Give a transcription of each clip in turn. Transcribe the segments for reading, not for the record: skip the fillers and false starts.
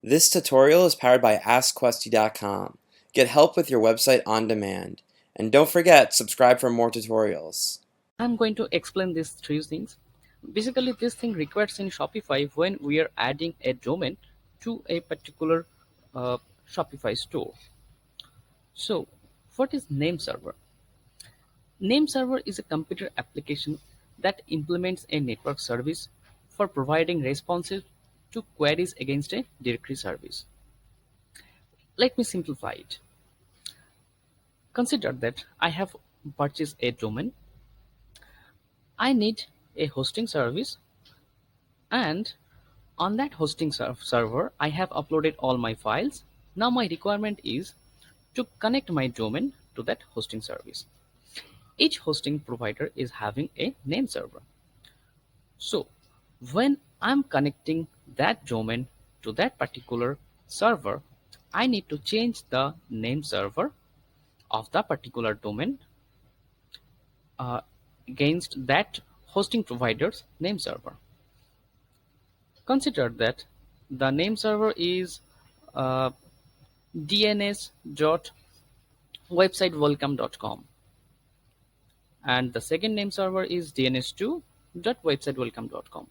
This tutorial is powered by AskQuesty.com. Get help with your website on demand. And don't forget, subscribe for more tutorials. I'm going to explain these three things. Basically, this thing requires in Shopify when we are adding a domain to a particular uh, Shopify store. So, what is Nameserver? Nameserver is a computer application that implements a network service for providing responses to queries against a directory service. Let me simplify it. Consider that I have purchased a domain. I need a hosting service, and on that hosting server, I have uploaded all my files. Now my requirement is to connect my domain to that hosting service. Each hosting provider is having a name server. So when I'm connecting that domain to that particular server, I need to change the name server of the particular domain uh, against that hosting provider's name server. Consider that the name server is uh, dns.websitewelcome.com, and the second name server is dns2.websitewelcome.com.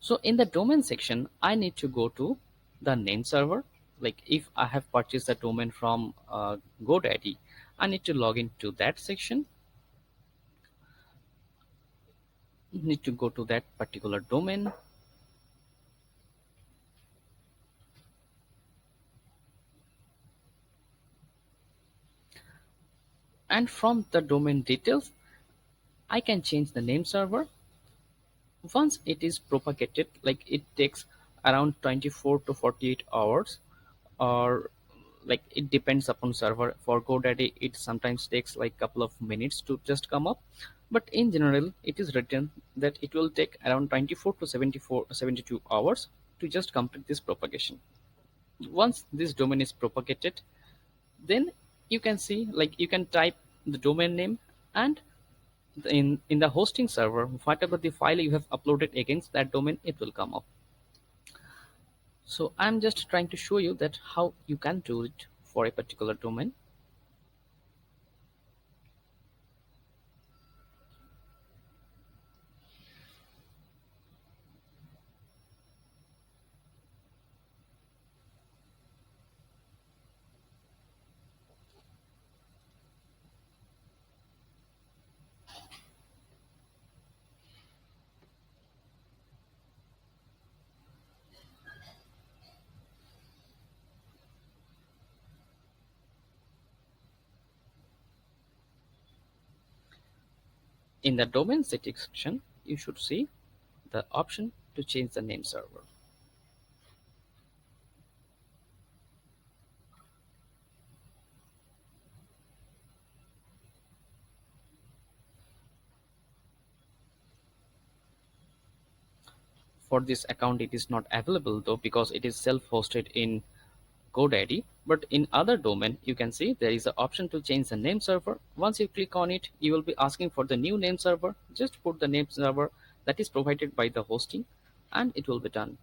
So in the domain section, I need to go to the name server. Like if I have purchased the domain from GoDaddy, I need to log into that section. Need to go to that particular domain. And from the domain details, I can change the name server. Once it is propagated, like it takes around 24 to 48 hours, or like it depends upon server. For GoDaddy, it sometimes takes like couple of minutes to just come up, but in general it is written that it will take around 24 to 72 hours to just complete this propagation. Once this domain is propagated, then you can see, like you can type the domain name, and in the hosting server, whatever the file you have uploaded against that domain, it will come up. So I'm just trying to show you that how you can do it for a particular domain. In the domain settings section, you should see the option to change the name server. For this account, it is not available though, because it is self-hosted in GoDaddy. But in other domain, you can see there is an option to change the name server. Once you click on it, you will be asking for the new name server. Just put the name server that is provided by the hosting, and it will be done.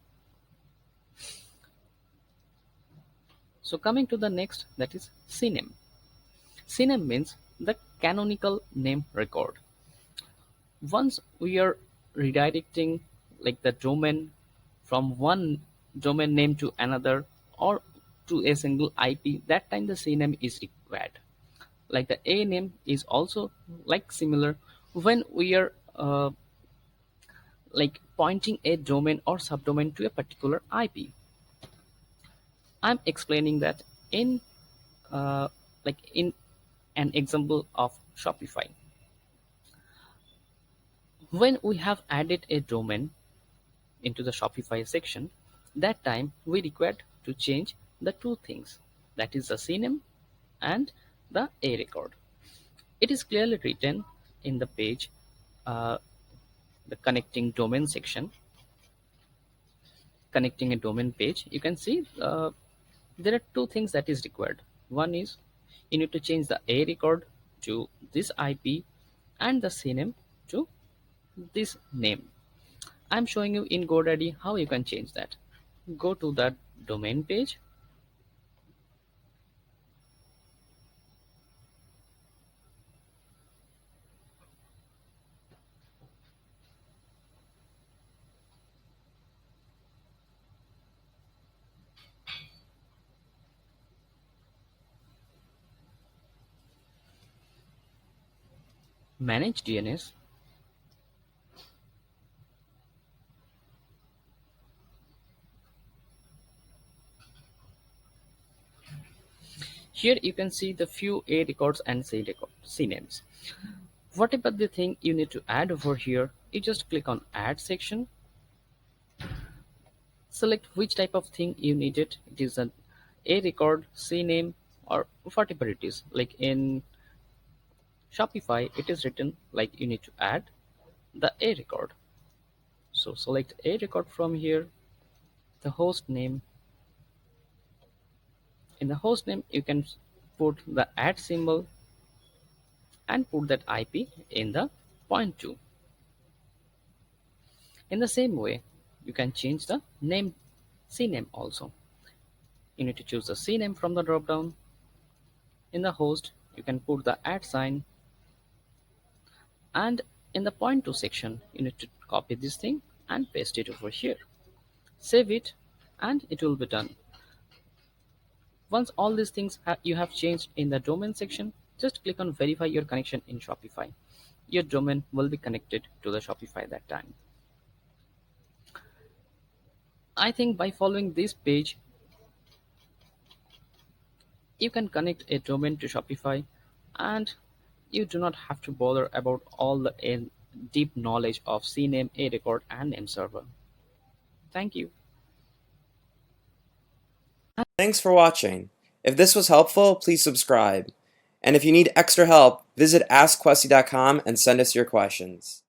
So coming to the next, that is Cname. Cname means the canonical name record. Once we are redirecting like the domain from one domain name to another, or to a single IP, that time the Cname is required. Like the A name is also like similar when we are like pointing a domain or subdomain to a particular IP. I'm explaining that in like in an example of Shopify. When we have added a domain into the Shopify section, that time we required to change the two things, that is the Cname and the A record. It is clearly written in the page, uh, the connecting domain section, connecting a domain page. You can see there are two things that is required. One is you need to change the A record to this IP, and the Cname to this name. I'm showing you in GoDaddy how you can change that. Go to that domain page. Manage DNS. Here you can see the few A records and C names. Whatever the thing you need to add over here, you just click on add section, select which type of thing you need it. It is an A record, C name, or whatever it is. Like in Shopify, it is written like you need to add the A record. So select A record from here, the host name. In the host name, you can put the add symbol and put that IP in the point to. In the same way, you can change the name, Cname also. You need to choose the Cname from the dropdown. In the host, you can put the add sign, and in the point to section, you need to copy this thing and paste it over here. Save it, and it will be done. Once all these things you have changed in the domain section, just click on verify your connection in Shopify. Your domain will be connected to the Shopify that time. I think by following this page, you can connect a domain to Shopify, and you do not have to bother about all the deep knowledge of Cname, A record, and Nameserver. Thank you. Thanks for watching. If this was helpful, please subscribe. And if you need extra help, visit AskQuesty.com and send us your questions.